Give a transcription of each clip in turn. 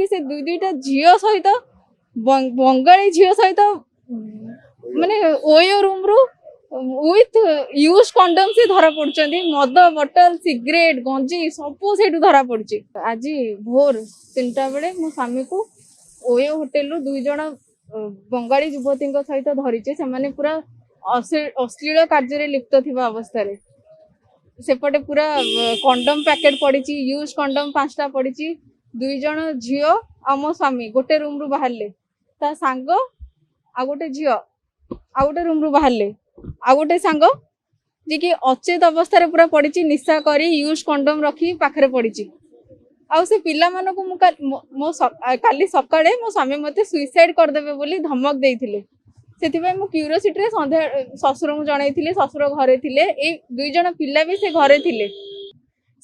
से दुई दुईटा झील सहित बंगाली झील सहित माने ओयो रूम रु विथ यूज कंडम से धरा पड़ुचंदी मद बोतल सिगरेट गंजी सब से धरा पड़ी। आज भोर 3टा बेले मो स्वामी को ओयो होटेल रु दुई जण बंगाली युवती सहित धरीचे से पूरा अश्लील कार्य लिप्त थिबा अवस्था रे सेपटे पूरा कंडम पैकेट पड़ी यूज कंडम 5टा पड़ी दुई जण झील आ मो स्वामी गोटे रूम रु बाहरले ता सांग आ गोटे झील आ गोटे रूम रु बाहरले आ गोटे सांग जे कि अचेत अवस्था रे पूरा पड़ी निशा करी यूज कंडम रखी पाखरे पड़ी आउ से पिला मानको मु काली सकाळे मो स्वामी मते सुइसाइड कर देबे बोली धमक देइथिले सेतिबे मु क्यूरियोसिटी रे संध्या ससुर मु जणाइथिले ससुर घरे थिले ए दुई जण पिला भी से घरे थिले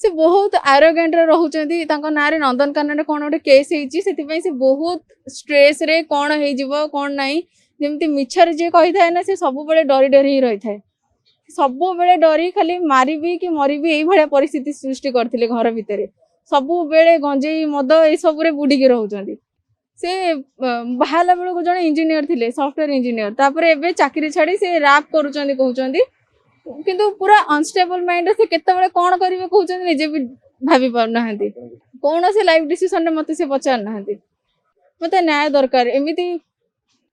से बहुत एरोगेंट रे रहउचंदी तांको नारे नंदनकानन रे कोन ओटे केस हेची सेतिबे से बहुत स्ट्रेस रे कोन हे जिवो कोन नाही जेमती मिछर जे कहि थाए ना से सब बेले डरी डरी ही रहि थाए सब बेले डरी खाली मारिबी कि मरिबी एई भलिया परिस्थिति सृष्टि करथिले घर भितरे सब बेले गंजेई मद ए सब रे बुडी के रहउचंदी से बाहाला बेले को जण इंजीनियर थिले सॉफ्टवेयर इंजीनियर तापर एबे चाकरी छाडी से रैप करूचंदी कहउचंदी किंतु पूरा अनस्टेबल माइंड से केते बेले कोन करिवे कहउचंदी निजे भी भाबी पार नाहंती कोन से लाइफ डिसीजन ने मते से पचार नाहंती मते न्याय दरकार एमिति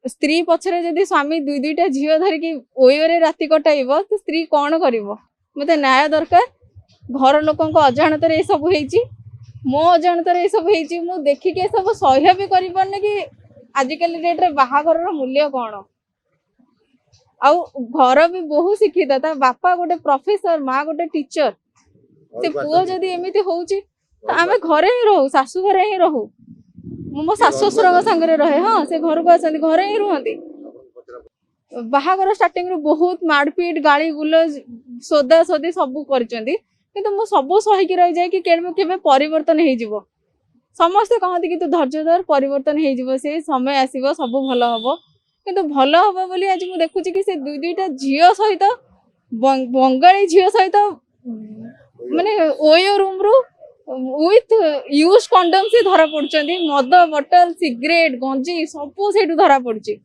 स्त्री पछरे जदी स्वामी दुई दुईटा झियो धरिकी ओयो रे राति कटाइबो तो स्त्री कोन करिवो मते न्याय दरकार घर लोकन को अजाणत रे सब हेची मो अजाणत रे सब हेची मु देखि के सब सह्य भी करि परने कि आजिकल डेट रे बाहाघर रो मूल्य कोन आउ घर भी बहु शिक्षित ता बापा गोटे प्रोफेसर माँ गोटे टीचर से पुओ जदी एमिति होउची त आमे घरे ही रहू सासु घरे ही रहू मो सासु ससुर संगे रहे हाँ से घर को आसती घरे ही रुहती बाहाघर स्टार्टिंग रु बहुत मारपीट गाली गुलज सोदा सोदी सब करचंदी किंतु मु सब सहिकी रही जाए कि केबे परिवर्तन हे जिवो समस्त कहती कि तू धैर्य धर परिवर्तन हे जिवो से समय आसीबो सब भलो हबो किंतु भलो हबो बोली आज मु देखुची कि से दुई दुईटा झियो सहित बंगाली झियो सहित माने ओयो रूम रु विथ यूज कंडम से धरा पड़ुचंदी मद बोतल सिगरेट गंजी सब से धरा पड़ी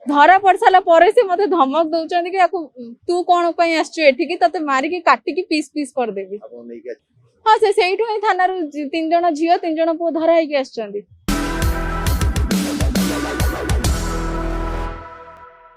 धरा पड़ सारा पर से मते धमक दउचंदी कि याकू तू कोन पई आछू एठी कि तते मारी कि काटी कि पीस पीस कर देबी हाँ से सेइठु थाना रु 3 जण झियो 3 जण पो धरा हे कि आछंदी।